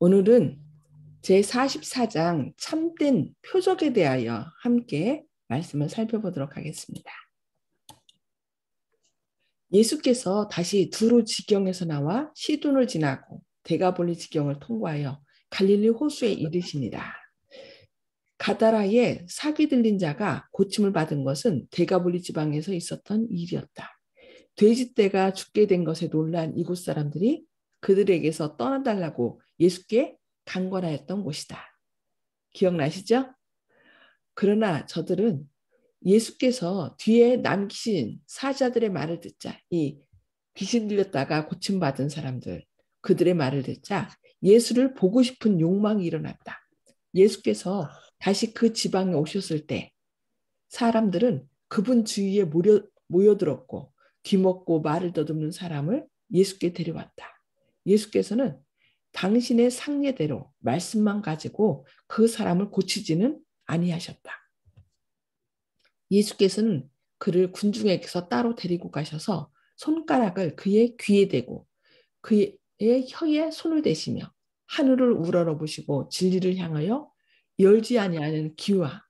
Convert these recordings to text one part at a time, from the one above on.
오늘은 제44장 참된 표적에 대하여 함께 말씀을 살펴보도록 하겠습니다. 예수께서 다시 두로 지경에서 나와 시돈을 지나고 데가볼리 지경을 통과하여 갈릴리 호수에 이르십니다. 가다라에 사귀 들린 자가 고침을 받은 것은 데가볼리 지방에서 있었던 일이었다. 돼지떼가 죽게 된 것에 놀란 이곳 사람들이 그들에게서 떠나달라고 예수께 간권하였던 곳이다. 기억나시죠? 그러나 저들은 예수께서 뒤에 남기신 사자들의 말을 듣자, 이 귀신 들렸다가 고침받은 사람들, 그들의 말을 듣자 예수를 보고 싶은 욕망이 일어났다. 예수께서 다시 그 지방에 오셨을 때 사람들은 그분 주위에 모여들었고 뒤먹고 말을 더듬는 사람을 예수께 데려왔다. 예수께서는 당신의 상례대로 말씀만 가지고 그 사람을 고치지는 아니하셨다. 예수께서는 그를 군중에게서 따로 데리고 가셔서 손가락을 그의 귀에 대고 그의 혀에 손을 대시며 하늘을 우러러보시고 진리를 향하여 열지 아니하는 귀와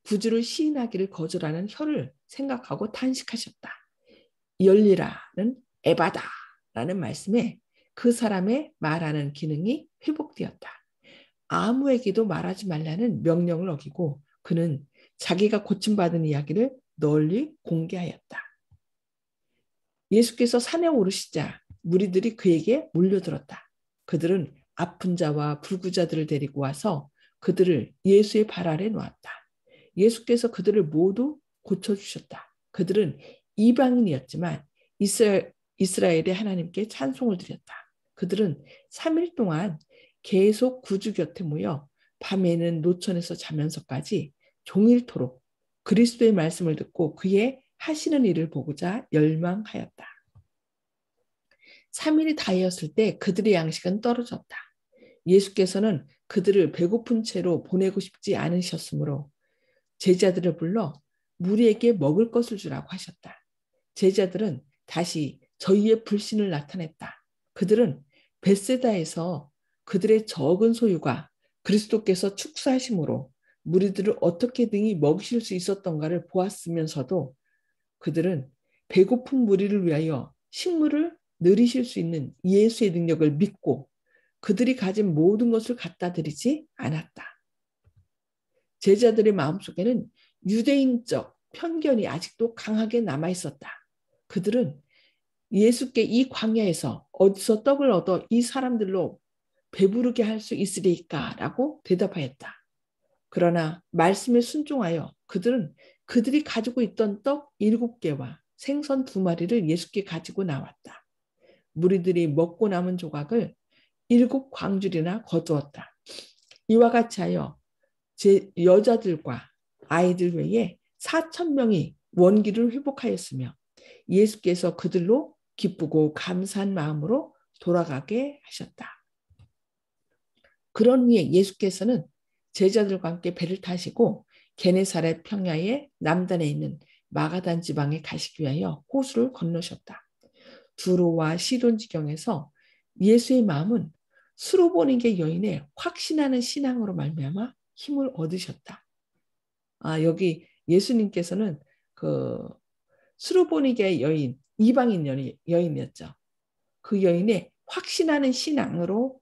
구주를 시인하기를 거절하는 혀를 생각하고 탄식하셨다. 열리라는 에바다라는 말씀에 그 사람의 말하는 기능이 회복되었다. 아무에게도 말하지 말라는 명령을 어기고 그는 자기가 고침받은 이야기를 널리 공개하였다. 예수께서 산에 오르시자 무리들이 그에게 몰려들었다. 그들은 아픈 자와 불구자들을 데리고 와서 그들을 예수의 발 아래 놓았다. 예수께서 그들을 모두 고쳐주셨다. 그들은 이방인이었지만 이스라엘의 하나님께 찬송을 드렸다. 그들은 3일 동안 계속 구주 곁에 모여 밤에는 노천에서 자면서까지 종일토록 그리스도의 말씀을 듣고 그의 하시는 일을 보고자 열망하였다. 3일이 다하였을 때 그들의 양식은 떨어졌다. 예수께서는 그들을 배고픈 채로 보내고 싶지 않으셨으므로 제자들을 불러 무리에게 먹을 것을 주라고 하셨다. 제자들은 다시 저희의 불신을 나타냈다. 그들은 벳세다에서 그들의 적은 소유가 그리스도께서 축사하심으로 무리들을 어떻게 등이 먹이실 수 있었던가를 보았으면서도 그들은 배고픈 무리를 위하여 식물을 늘이실 수 있는 예수의 능력을 믿고 그들이 가진 모든 것을 갖다 드리지 않았다. 제자들의 마음속에는 유대인적 편견이 아직도 강하게 남아있었다. 그들은 예수께 이 광야에서 어디서 떡을 얻어 이 사람들로 배부르게 할 수 있으리까라고 대답하였다. 그러나 말씀에 순종하여 그들은 그들이 가지고 있던 떡 7개와 생선 2마리를 예수께 가지고 나왔다. 무리들이 먹고 남은 조각을 7광줄이나 거두었다. 이와 같이 하여 여자들과 아이들 외에 4,000명이 원기를 회복하였으며 예수께서 그들로 기쁘고 감사한 마음으로 돌아가게 하셨다. 그런 후에 예수께서는 제자들과 함께 배를 타시고 게네사렛 평야의 남단에 있는 마가단 지방에 가시기 위하여 호수를 건너셨다. 두로와 시돈 지경에서 예수의 마음은 수로보니게 여인의 확신하는 신앙으로 말미암아 힘을 얻으셨다. 여기 예수님께서는 그 수로보니게 여인, 이방인 여인이었죠. 그 여인의 확신하는 신앙으로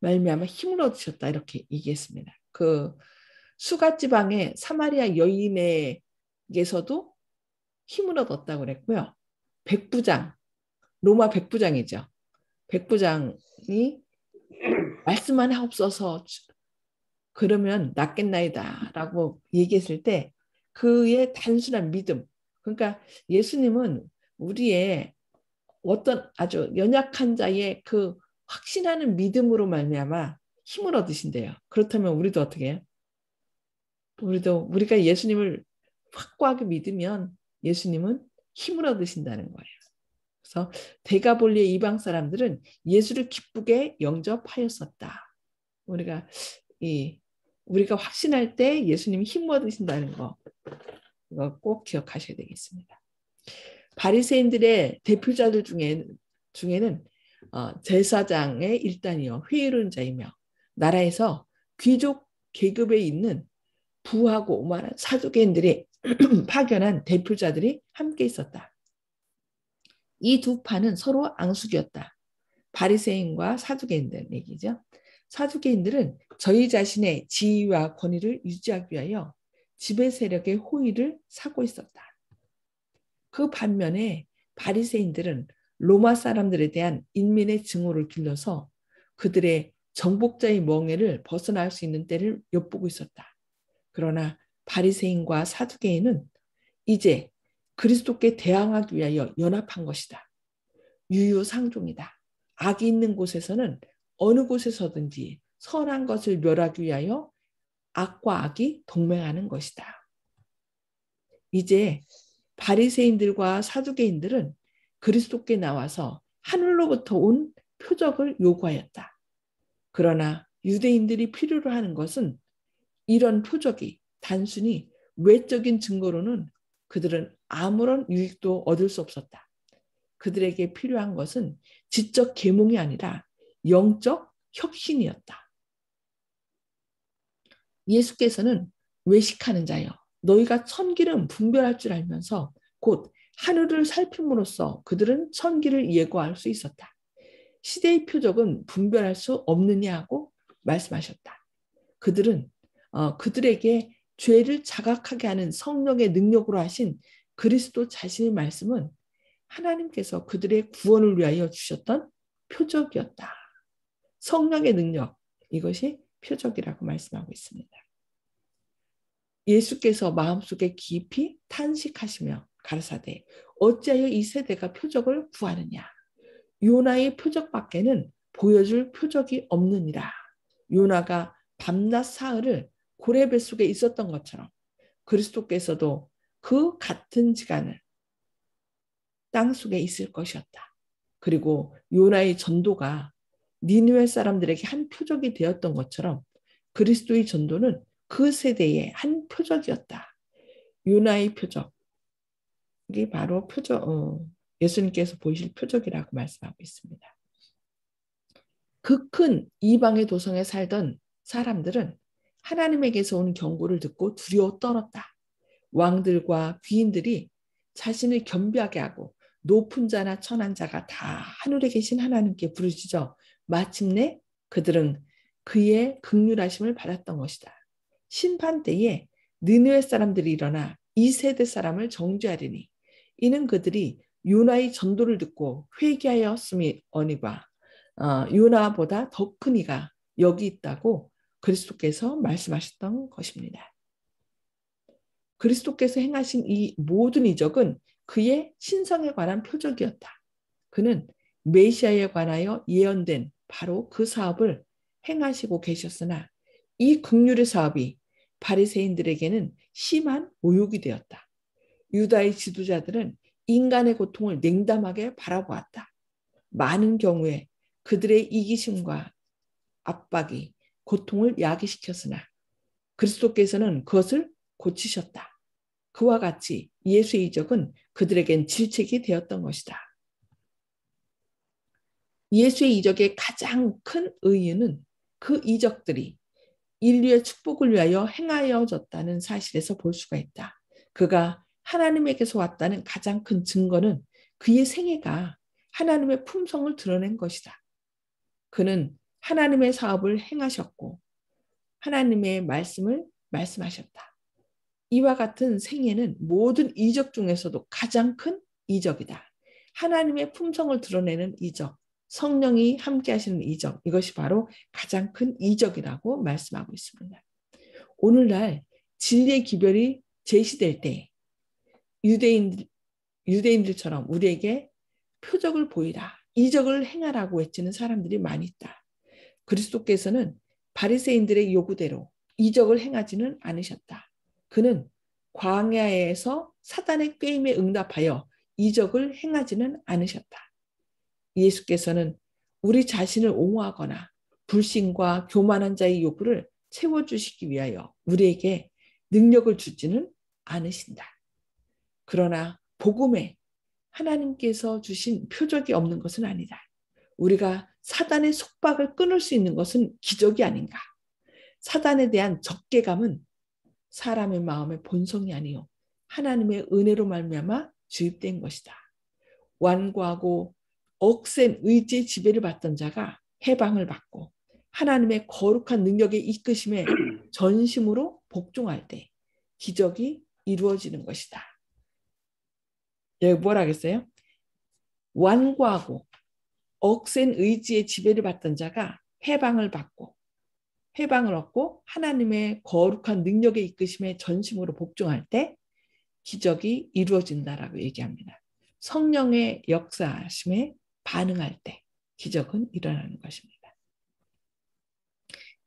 말미암아 힘을 얻으셨다 이렇게 얘기했습니다. 그 수가 지방의 사마리아 여인에게서도 힘을 얻었다고 그랬고요. 백부장, 로마 백부장이죠. 백부장이 말씀만 하옵소서 그러면 낫겠나이다라고 얘기했을 때 그의 단순한 믿음. 그러니까 예수님은 우리의 어떤 아주 연약한 자의 그 확신하는 믿음으로 말미암아 힘을 얻으신대요. 그렇다면 우리도 어떻게 해요? 우리가 예수님을 확고하게 믿으면 예수님은 힘을 얻으신다는 거예요. 그래서 데가볼리의 이방 사람들은 예수를 기쁘게 영접하였었다. 우리가 우리가 확신할 때 예수님이 힘 얻으신다는 거 이거 꼭 기억하셔야 되겠습니다. 바리새인들의 대표자들 중에는 제사장의 일단이요 회의론자이며 나라에서 귀족 계급에 있는 부하고 오만한 사두개인들이 파견한 대표자들이 함께 있었다. 이 두 파는 서로 앙숙이었다. 바리새인과 사두개인들 얘기죠. 사두개인들은 저희 자신의 지위와 권위를 유지하기 위하여 지배 세력의 호의를 사고 있었다. 그 반면에 바리새인들은 로마 사람들에 대한 인민의 증오를 길러서 그들의 정복자의 멍에를 벗어날 수 있는 때를 엿보고 있었다. 그러나 바리새인과 사두개인은 이제 그리스도께 대항하기 위하여 연합한 것이다. 유유상종이다. 악이 있는 곳에서는 어느 곳에서든지 선한 것을 멸하기 위하여 악과 악이 동맹하는 것이다. 이제 바리새인들과 사두개인들은 그리스도께 나와서 하늘로부터 온 표적을 요구하였다. 그러나 유대인들이 필요로 하는 것은 이런 표적이 단순히 외적인 증거로는 그들은 아무런 유익도 얻을 수 없었다. 그들에게 필요한 것은 지적 계몽이 아니라 영적 혁신이었다. 예수께서는 외식하는 자여 너희가 천기름 분별할 줄 알면서 곧 하늘을 살핌으로써 그들은 천기를 예고할 수 있었다. 시대의 표적은 분별할 수 없느냐고 말씀하셨다. 그들은 그들에게 죄를 자각하게 하는 성령의 능력으로 하신 그리스도 자신의 말씀은 하나님께서 그들의 구원을 위하여 주셨던 표적이었다. 성령의 능력, 이것이 표적이라고 말씀하고 있습니다. 예수께서 마음속에 깊이 탄식하시며 가라사대 어찌하여 이 세대가 표적을 구하느냐. 요나의 표적밖에는 보여줄 표적이 없느니라. 요나가 밤낮 사흘을 고래 뱃속에 있었던 것처럼 그리스도께서도 그 같은 시간을 땅속에 있을 것이었다. 그리고 요나의 전도가 니느웨 사람들에게 한 표적이 되었던 것처럼 그리스도의 전도는 그 세대의 한 표적이었다. 요나의 표적, 이게 바로 예수님께서 보이실 표적이라고 말씀하고 있습니다. 그 큰 이방의 도성에 살던 사람들은 하나님에게서 온 경고를 듣고 두려워 떨었다. 왕들과 귀인들이 자신을 겸비하게 하고 높은 자나 천한 자가 다 하늘에 계신 하나님께 부르짖어 마침내 그들은 그의 긍휼하심을 받았던 것이다. 심판 때에 느느웨 사람들이 일어나 이 세대 사람을 정죄하리니 이는 그들이 요나의 전도를 듣고 회개하였음이니와 요나보다 더 큰 이가 여기 있다고 그리스도께서 말씀하셨던 것입니다. 그리스도께서 행하신 이 모든 이적은 그의 신성에 관한 표적이었다. 그는 메시아에 관하여 예언된 바로 그 사업을 행하시고 계셨으나 이 긍휼의 사업이 바리새인들에게는 심한 모욕이 되었다. 유다의 지도자들은 인간의 고통을 냉담하게 바라보았다. 많은 경우에 그들의 이기심과 압박이 고통을 야기시켰으나 그리스도께서는 그것을 고치셨다. 그와 같이 예수의 이적은 그들에겐 질책이 되었던 것이다. 예수의 이적의 가장 큰 의의는 그 이적들이 인류의 축복을 위하여 행하여졌다는 사실에서 볼 수가 있다. 그가 하나님에게서 왔다는 가장 큰 증거는 그의 생애가 하나님의 품성을 드러낸 것이다. 그는 하나님의 사업을 행하셨고 하나님의 말씀을 말씀하셨다. 이와 같은 생애는 모든 이적 중에서도 가장 큰 이적이다. 하나님의 품성을 드러내는 이적, 성령이 함께 하시는 이적, 이것이 바로 가장 큰 이적이라고 말씀하고 있습니다. 오늘날 진리의 기별이 제시될 때 유대인들처럼 우리에게 표적을 보이라, 이적을 행하라고 외치는 사람들이 많이 있다. 그리스도께서는 바리새인들의 요구대로 이적을 행하지는 않으셨다. 그는 광야에서 사단의 꾀임에 응답하여 이적을 행하지는 않으셨다. 예수께서는 우리 자신을 옹호하거나 불신과 교만한 자의 요구를 채워주시기 위하여 우리에게 능력을 주지는 않으신다. 그러나 복음에 하나님께서 주신 표적이 없는 것은 아니다. 우리가 사단의 속박을 끊을 수 있는 것은 기적이 아닌가? 사단에 대한 적개감은 사람의 마음의 본성이 아니요 하나님의 은혜로 말미암아 주입된 것이다. 완고하고 억센 의지의 지배를 받던 자가 해방을 받고 하나님의 거룩한 능력의 이끄심에 전심으로 복종할 때 기적이 이루어지는 것이다. 여기 뭐라 하겠어요? 완고하고 억센 의지의 지배를 받던 자가 해방을 얻고 하나님의 거룩한 능력의 이끄심에 전심으로 복종할 때 기적이 이루어진다라고 얘기합니다. 성령의 역사하심에 반응할 때 기적은 일어나는 것입니다.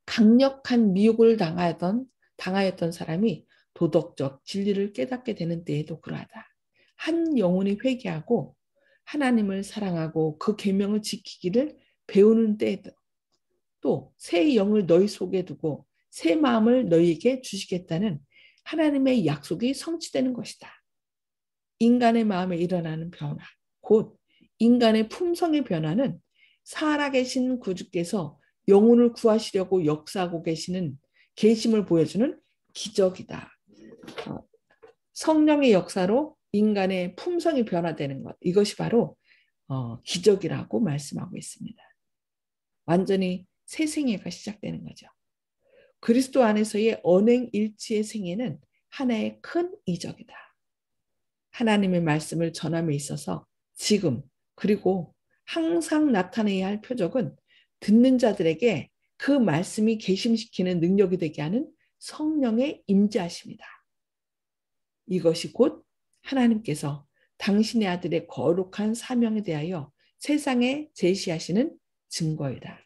강력한 미혹을 당하였던 사람이 도덕적 진리를 깨닫게 되는 때에도 그러하다. 한 영혼이 회개하고 하나님을 사랑하고 그 계명을 지키기를 배우는 때에도 또 새 영을 너희 속에 두고 새 마음을 너희에게 주시겠다는 하나님의 약속이 성취되는 것이다. 인간의 마음에 일어나는 변화, 곧 인간의 품성의 변화는 살아계신 구주께서 영혼을 구하시려고 역사하고 계시는 계심을 보여주는 기적이다. 성령의 역사로 인간의 품성이 변화되는 것, 이것이 바로 기적이라고 말씀하고 있습니다. 완전히 새 생애가 시작되는 거죠. 그리스도 안에서의 언행일치의 생애는 하나의 큰 이적이다. 하나님의 말씀을 전함에 있어서 지금 그리고 항상 나타내야 할 표적은 듣는 자들에게 그 말씀이 계심시키는 능력이 되게 하는 성령의 임재하심이다. 이것이 곧 하나님께서 당신의 아들의 거룩한 사명에 대하여 세상에 제시하시는 증거이다.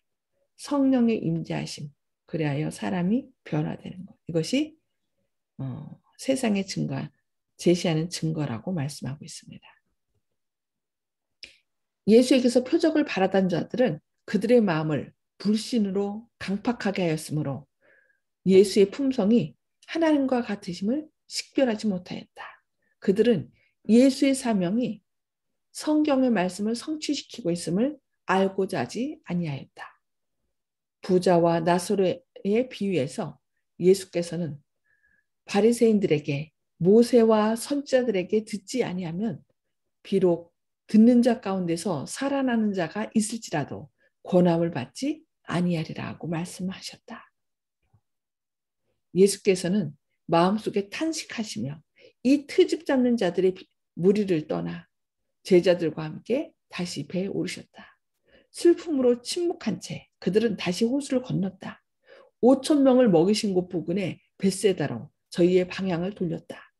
성령의 임재하심, 그리하여 사람이 변화되는 것. 이것이 세상의 제시하는 증거라고 말씀하고 있습니다. 예수에게서 표적을 바라던 자들은 그들의 마음을 불신으로 강팍하게 하였으므로 예수의 품성이 하나님과 같으심을 식별하지 못하였다. 그들은 예수의 사명이 성경의 말씀을 성취시키고 있음을 알고자 하지 아니하였다. 부자와 나사로의 비유에서 예수께서는 바리새인들에게 모세와 선지자들에게 듣지 아니하면 비록 듣는 자 가운데서 살아나는 자가 있을지라도 권함을 받지 아니하리라고 말씀하셨다. 예수께서는 마음속에 탄식하시며 이 트집 잡는 자들의 무리를 떠나 제자들과 함께 다시 배에 오르셨다. 슬픔으로 침묵한 채 그들은 다시 호수를 건넜다. 5천 명을 먹이신 곳 부근에 벳세다로 저희의 방향을 돌렸다.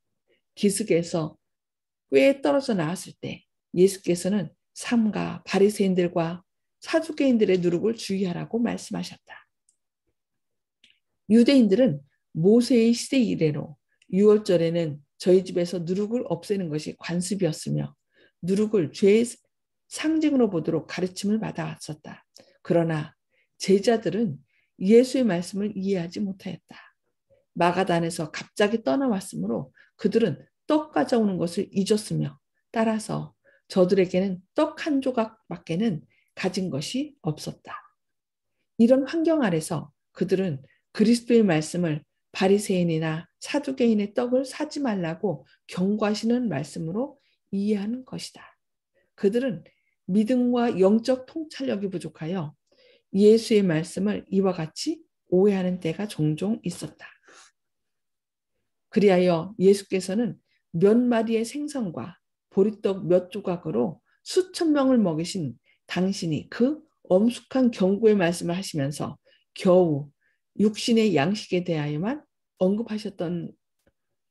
기슭에서 꽤 떨어져 나왔을 때 예수께서는 삼가 바리새인들과 사두개인들의 누룩을 주의하라고 말씀하셨다. 유대인들은 모세의 시대 이래로 유월절에는 저희 집에서 누룩을 없애는 것이 관습이었으며 누룩을 죄의 상징으로 보도록 가르침을 받아왔었다. 그러나 제자들은 예수의 말씀을 이해하지 못하였다. 마가단에서 갑자기 떠나왔으므로 그들은 떡 가져오는 것을 잊었으며 따라서 저들에게는 떡 한 조각밖에는 가진 것이 없었다. 이런 환경 아래서 그들은 그리스도의 말씀을 바리새인이나 사두개인의 떡을 사지 말라고 경고하시는 말씀으로 이해하는 것이다. 그들은 믿음과 영적 통찰력이 부족하여 예수의 말씀을 이와 같이 오해하는 때가 종종 있었다. 그리하여 예수께서는 몇 마리의 생선과 보리떡 몇 조각으로 수천 명을 먹이신 당신이 그 엄숙한 경고의 말씀을 하시면서 겨우 육신의 양식에 대하여만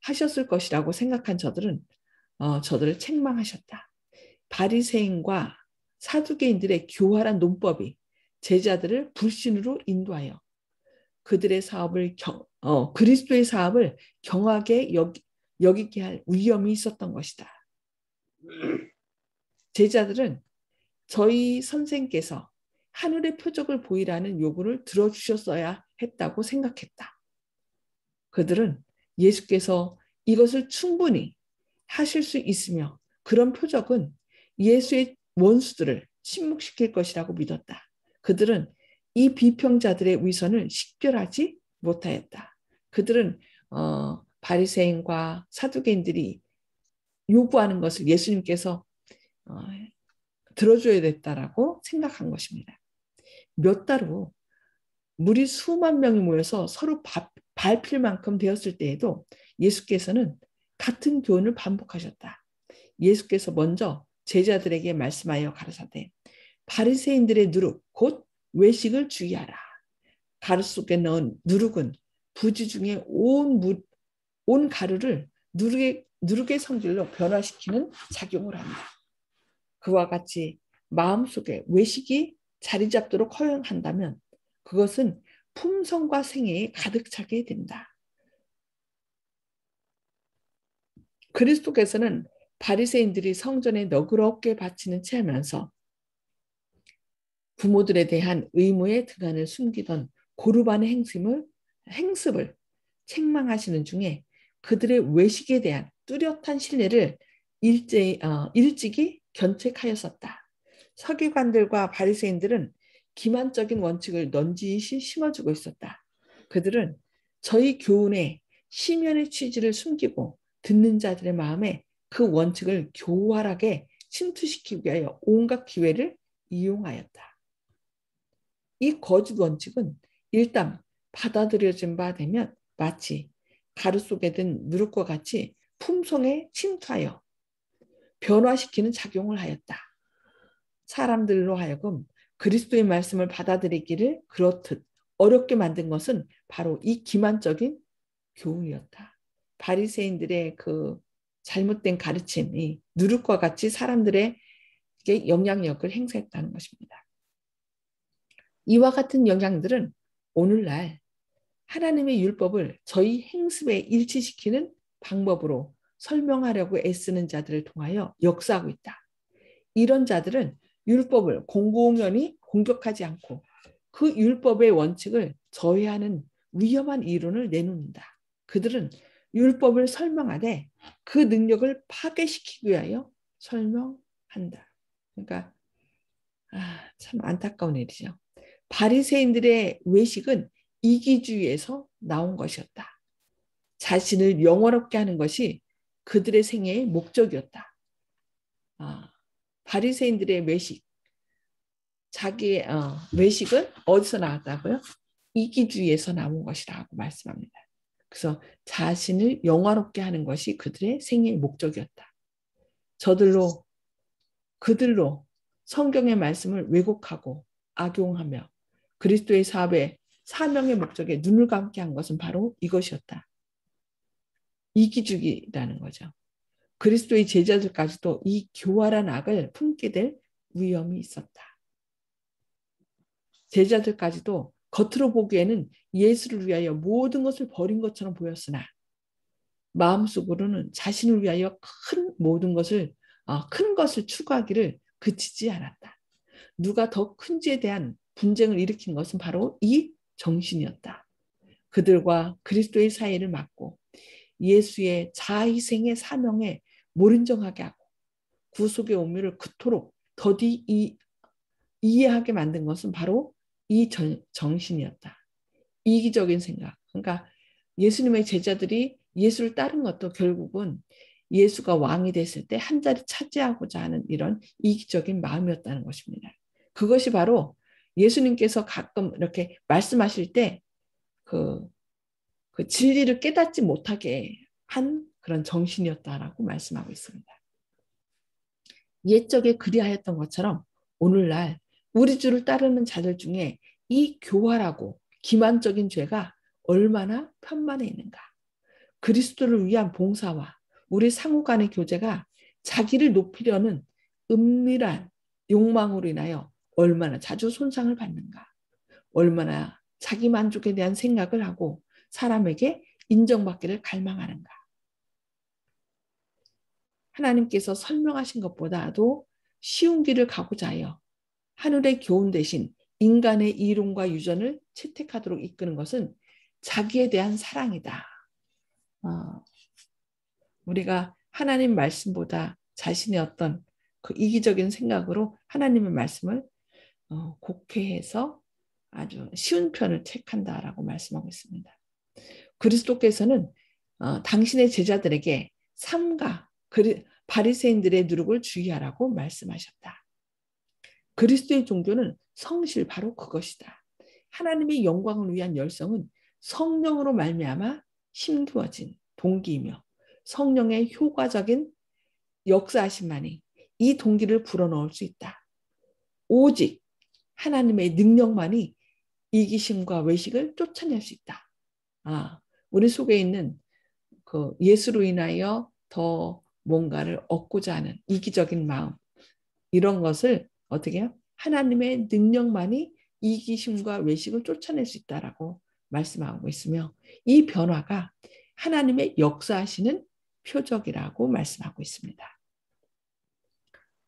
하셨을 것이라고 생각한 저들은 저들을 책망하셨다. 바리새인과 사두개인들의 교활한 논법이 제자들을 불신으로 인도하여 그들의 사업을 그리스도의 사업을 경하게 여기게 할 위험이 있었던 것이다. 제자들은 저희 선생께서 하늘의 표적을 보이라는 요구를 들어주셨어야 했다고 생각했다. 그들은 예수께서 이것을 충분히 하실 수 있으며 그런 표적은 예수의 원수들을 침묵시킬 것이라고 믿었다. 그들은 이 비평자들의 위선을 식별하지 못하였다. 그들은 바리새인과 사두개인들이 요구하는 것을 예수님께서 어, 들어줘야 됐다라고 생각한 것입니다. 몇 달 후 무리 수만 명이 모여서 서로 밟힐 만큼 되었을 때에도 예수께서는 같은 교훈을 반복하셨다. 예수께서 먼저 제자들에게 말씀하여 가라사대 바리새인들의 누룩 곧 외식을 주의하라. 가루 속에 넣은 누룩은 부지 중에 온 가루를 누룩의 성질로 변화시키는 작용을 한다. 그와 같이 마음속에 외식이 자리 잡도록 허용한다면 그것은 품성과 생애에 가득 차게 된다. 그리스도께서는 바리새인들이 성전에 너그럽게 바치는 채 하면서 부모들에 대한 의무의 등한을 숨기던 고르반의 행습을 책망하시는 중에 그들의 외식에 대한 뚜렷한 신뢰를 일찍이 견책하였었다. 서기관들과 바리새인들은 기만적인 원칙을 넌지시 심어주고 있었다. 그들은 저희 교훈의 심연의 취지를 숨기고 듣는 자들의 마음에 그 원칙을 교활하게 침투시키기 위하여 온갖 기회를 이용하였다. 이 거짓 원칙은 일단 받아들여진 바 되면 마치 가루 속에 든 누룩과 같이 품성에 침투하여 변화시키는 작용을 하였다. 사람들로 하여금 그리스도의 말씀을 받아들이기를 그렇듯 어렵게 만든 것은 바로 이 기만적인 교훈이었다. 바리새인들의 그 잘못된 가르침이 누룩과 같이 사람들에게 영향력을 행사했다는 것입니다. 이와 같은 영향들은 오늘날 하나님의 율법을 저희 행습에 일치시키는 방법으로 설명하려고 애쓰는 자들을 통하여 역사하고 있다. 이런 자들은 율법을 공공연히 공격하지 않고 그 율법의 원칙을 저해하는 위험한 이론을 내놓는다. 그들은 율법을 설명하되 그 능력을 파괴시키기 위하여 설명한다. 그러니까 참 안타까운 일이죠. 바리새인들의 외식은 이기주의에서 나온 것이었다. 자신을 영화롭게 하는 것이 그들의 생애의 목적이었다. 바리새인들의 외식, 자기의 외식은 어디서 나왔다고요? 이기주의에서 나온 것이라고 말씀합니다. 그래서 자신을 영화롭게 하는 것이 그들의 생애의 목적이었다. 그들로 성경의 말씀을 왜곡하고 악용하며 그리스도의 사명의 목적에 눈을 감게 한 것은 바로 이것이었다. 이기주의라는 거죠. 그리스도의 제자들까지도 이 교활한 악을 품게 될 위험이 있었다. 제자들까지도 겉으로 보기에는 예수를 위하여 모든 것을 버린 것처럼 보였으나 마음속으로는 자신을 위하여 큰 것을 추구하기를 그치지 않았다. 누가 더 큰지에 대한 분쟁을 일으킨 것은 바로 이 정신이었다. 그들과 그리스도의 사이를 막고 예수의 자희생의 사명에 몰인정하게 하고 구속의奧妙를 그토록 더디 이해하게 만든 것은 바로 이 정신이었다. 이기적인 생각. 그러니까 예수님의 제자들이 예수를 따른 것도 결국은 예수가 왕이 됐을 때 한 자리 차지하고자 하는 이런 이기적인 마음이었다는 것입니다. 그것이 바로 예수님께서 가끔 이렇게 말씀하실 때 그 진리를 깨닫지 못하게 한 그런 정신이었다라고 말씀하고 있습니다. 옛적에 그리하였던 것처럼 오늘날 우리 주를 따르는 자들 중에 이 교활하고 기만적인 죄가 얼마나 편만해 있는가. 그리스도를 위한 봉사와 우리 상호 간의 교제가 자기를 높이려는 은밀한 욕망으로 인하여 얼마나 자주 손상을 받는가. 얼마나 자기 만족에 대한 생각을 하고 사람에게 인정받기를 갈망하는가. 하나님께서 설명하신 것보다도 쉬운 길을 가고자 하여 하늘의 교훈 대신 인간의 이론과 유전을 채택하도록 이끄는 것은 자기에 대한 사랑이다. 우리가 하나님 말씀보다 자신의 어떤 그 이기적인 생각으로 하나님의 말씀을 곡해해서 아주 쉬운 편을 택한다라고 말씀하고 있습니다. 그리스도께서는 당신의 제자들에게 삼가 바리새인들의 누룩을 주의하라고 말씀하셨다. 그리스도의 종교는 성실 바로 그것이다. 하나님의 영광을 위한 열성은 성령으로 말미암아 힘두어진 동기이며 성령의 효과적인 역사하심만이 이 동기를 불어넣을 수 있다. 오직 하나님의 능력만이 이기심과 외식을 쫓아낼 수 있다. 우리 속에 있는 그 예수로 인하여 더 뭔가를 얻고자 하는 이기적인 마음, 이런 것을 어떻게 해요? 하나님의 능력만이 이기심과 외식을 쫓아낼 수 있다라고 말씀하고 있으며, 이 변화가 하나님의 역사하시는 표적이라고 말씀하고 있습니다.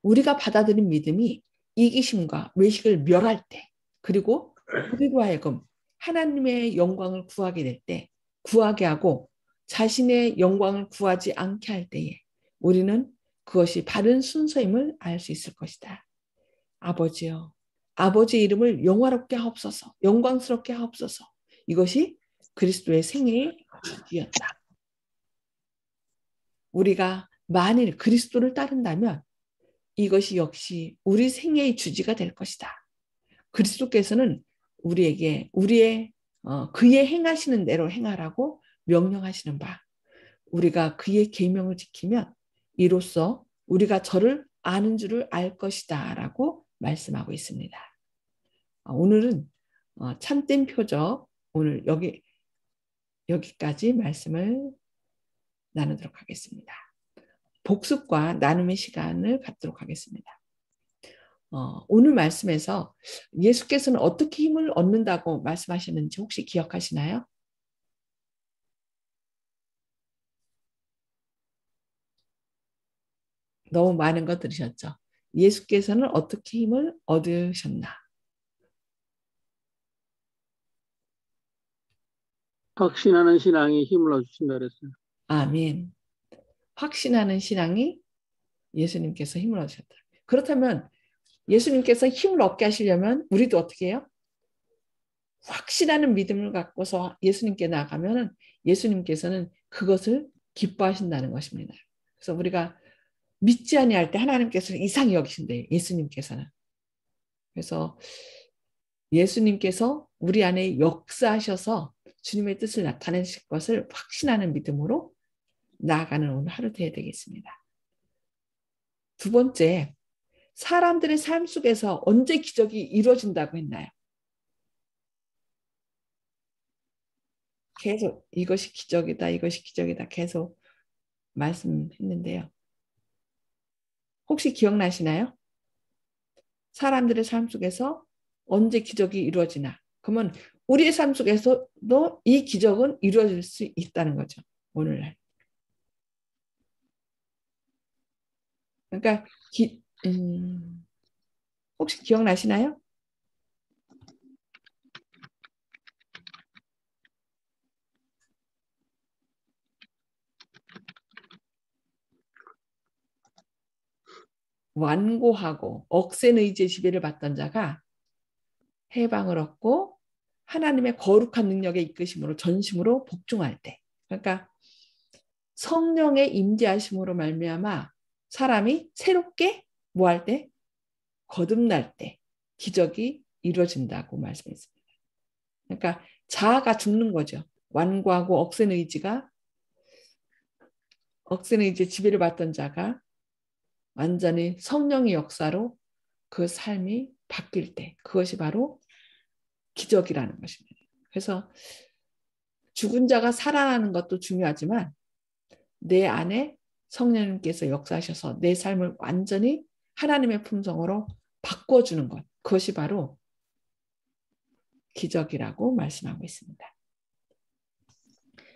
우리가 받아들인 믿음이 이기심과 외식을 멸할 때, 그리고 우리로 하여금 하나님의 영광을 구하게 될 때, 구하게 하고 자신의 영광을 구하지 않게 할 때에 우리는 그것이 바른 순서임을 알 수 있을 것이다. 아버지여, 아버지의 이름을 영화롭게 하옵소서, 영광스럽게 하옵소서. 이것이 그리스도의 생애의 주기였다. 우리가 만일 그리스도를 따른다면 이것이 역시 우리 생애의 주지가 될 것이다. 그리스도께서는 우리에게 그의 행하시는 대로 행하라고 명령하시는 바, 우리가 그의 계명을 지키면 이로써 우리가 저를 아는 줄을 알 것이다 라고 말씀하고 있습니다. 오늘은 참된 표적, 오늘 여기까지 말씀을 나누도록 하겠습니다. 복습과 나눔의 시간을 갖도록 하겠습니다. 오늘 말씀에서 예수께서는 어떻게 힘을 얻는다고 말씀하셨는지 혹시 기억하시나요? 너무 많은 거 들으셨죠? 예수께서는 어떻게 힘을 얻으셨나? 확신하는 신앙이 힘을 얻으신다 그랬어요. 아멘. 확신하는 신앙이 예수님께서 힘을 얻으셨다. 그렇다면 예수님께서 힘을 얻게 하시려면 우리도 어떻게 해요? 확실한 믿음을 갖고서 예수님께 나아가면 예수님께서는 그것을 기뻐하신다는 것입니다. 그래서 우리가 믿지 아니할 때 하나님께서 이상히 여기신대요. 예수님께서는. 그래서 예수님께서 우리 안에 역사하셔서 주님의 뜻을 나타내실 것을 확신하는 믿음으로 나아가는 오늘 하루 되어야 되겠습니다. 두 번째, 사람들의 삶 속에서 언제 기적이 이루어진다고 했나요? 계속 이것이 기적이다, 이것이 기적이다 계속 말씀했는데요. 혹시 기억나시나요? 사람들의 삶 속에서 언제 기적이 이루어지나? 그러면 우리의 삶 속에서도 이 기적은 이루어질 수 있다는 거죠. 오늘날. 그러니까 혹시 기억나시나요? 완고하고 억센 의지의 지배를 받던 자가 해방을 얻고 하나님의 거룩한 능력의 이끄심으로 전심으로 복종할 때, 그러니까 성령의 임재하심으로 말미암아 사람이 새롭게 뭐 할 때? 거듭날 때 기적이 이루어진다고 말씀했습니다. 그러니까 자아가 죽는 거죠. 완고하고 억센 의지의 지배를 받던 자가 완전히 성령의 역사로 그 삶이 바뀔 때, 그것이 바로 기적이라는 것입니다. 그래서 죽은 자가 살아나는 것도 중요하지만 내 안에 성령님께서 역사하셔서 내 삶을 완전히 하나님의 품성으로 바꿔주는 것, 그것이 바로 기적이라고 말씀하고 있습니다.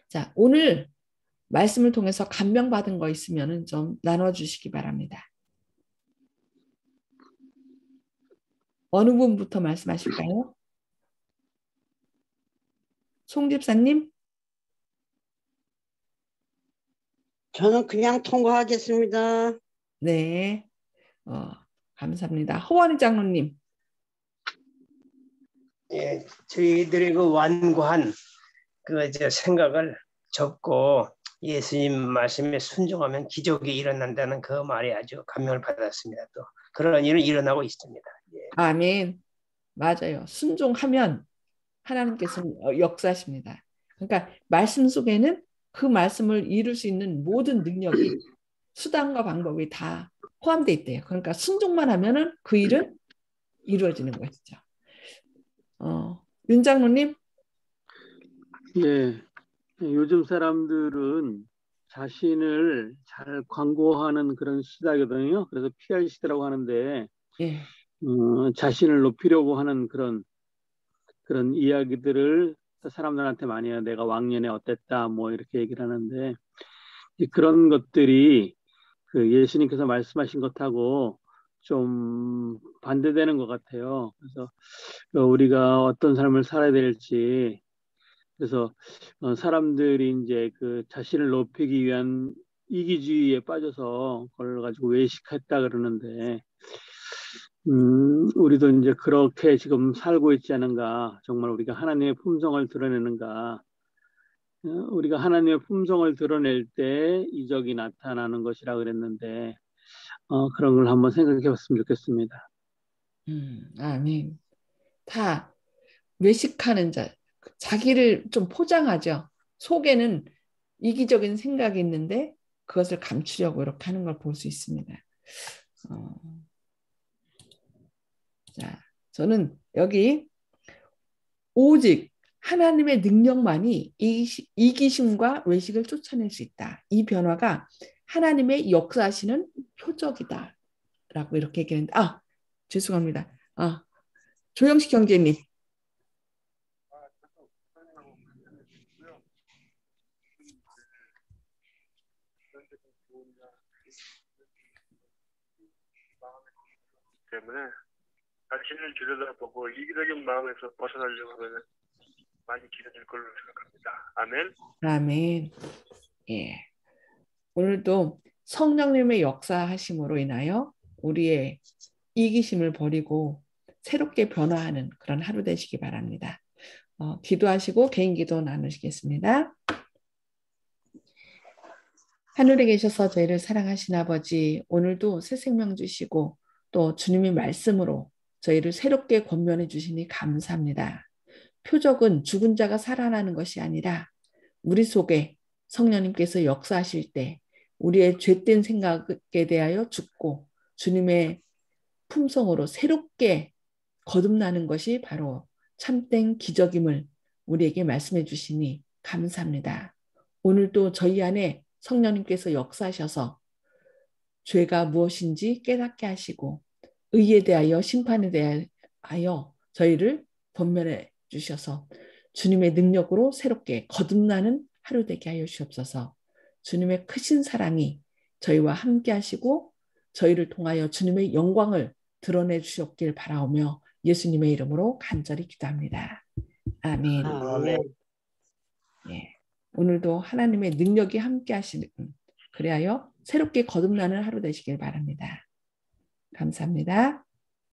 자, 오늘 말씀을 통해서 감명받은 거 있으면 좀 나눠주시기 바랍니다. 어느 분부터 말씀하실까요? 송 집사님? 저는 그냥 통과하겠습니다. 네, 감사합니다. 허원희 장로님? 예, 저희들의 그 완고한 그 생각을 접고 예수님 말씀에 순종하면 기적이 일어난다는 그 말에 아주 감명을 받았습니다. 또 그런 일은 일어나고 있습니다. 예. 아멘. 맞아요. 순종하면 하나님께서 역사하십니다. 그러니까 말씀 속에는 그 말씀을 이룰 수 있는 모든 능력이 수단과 방법이 다 포함되어 있대요. 그러니까 순종만 하면은 그 일은 이루어지는 것이죠. 윤 장로님. 예, 요즘 사람들은 자신을 잘 광고하는 그런 시대거든요. 그래서 PR 시대라고 하는데 예. 자신을 높이려고 하는 그런 이야기들을 사람들한테 많이 해요. 내가 왕년에 어땠다 뭐 이렇게 얘기를 하는데 그런 것들이 그 예수님께서 말씀하신 것하고 좀 반대되는 것 같아요. 그래서 우리가 어떤 삶을 살아야 될지, 그래서 사람들이 이제 그 자신을 높이기 위한 이기주의에 빠져서 그걸 가지고 외식했다 그러는데, 우리도 이제 그렇게 지금 살고 있지 않은가, 정말 우리가 하나님의 품성을 드러내는가, 우리가 하나님의 품성을 드러낼 때 이적이 나타나는 것이라 그랬는데, 그런 걸 한번 생각해 봤으면 좋겠습니다. 아멘. 다 외식하는 자, 자기를 좀 포장하죠. 속에는 이기적인 생각이 있는데 그것을 감추려고 이렇게 하는 걸 볼 수 있습니다. 자, 저는 여기 오직 하나님의 능력만이 이기심과 외식을 쫓아낼 수 있다. 이 변화가 하나님의 역사하시는 표적이다. 라고 이렇게 얘기했는데, 죄송합니다. 조영식 형제님. 때문에 자신을 들여다보고 이기적인 마음에서 벗어나려고 하면 많이 길어질 걸로 생각합니다. 아멘. 아멘. 예. 오늘도 성령님의 역사하심으로 인하여 우리의 이기심을 버리고 새롭게 변화하는 그런 하루 되시기 바랍니다. 기도하시고 개인 기도 나누시겠습니다. 하늘에 계셔서 저희를 사랑하신 아버지, 오늘도 새 생명 주시고 또 주님의 말씀으로 저희를 새롭게 권면해 주시니 감사합니다. 표적은 죽은 자가 살아나는 것이 아니라 우리 속에 성령님께서 역사하실 때 우리의 죄된 생각에 대하여 죽고 주님의 품성으로 새롭게 거듭나는 것이 바로 참된 기적임을 우리에게 말씀해 주시니 감사합니다. 오늘도 저희 안에 성령님께서 역사하셔서 죄가 무엇인지 깨닫게 하시고 의에 대하여 심판에 대하여 저희를 권면해 주셔서 주님의 능력으로 새롭게 거듭나는 하루 되게 하여 주옵소서. 주님의 크신 사랑이 저희와 함께 하시고 저희를 통하여 주님의 영광을 드러내 주셨길 바라오며 예수님의 이름으로 간절히 기도합니다. 아멘. 아멘. 예. 오늘도 하나님의 능력이 함께 하시는 그래야 새롭게 거듭나는 하루 되시길 바랍니다. 감사합니다.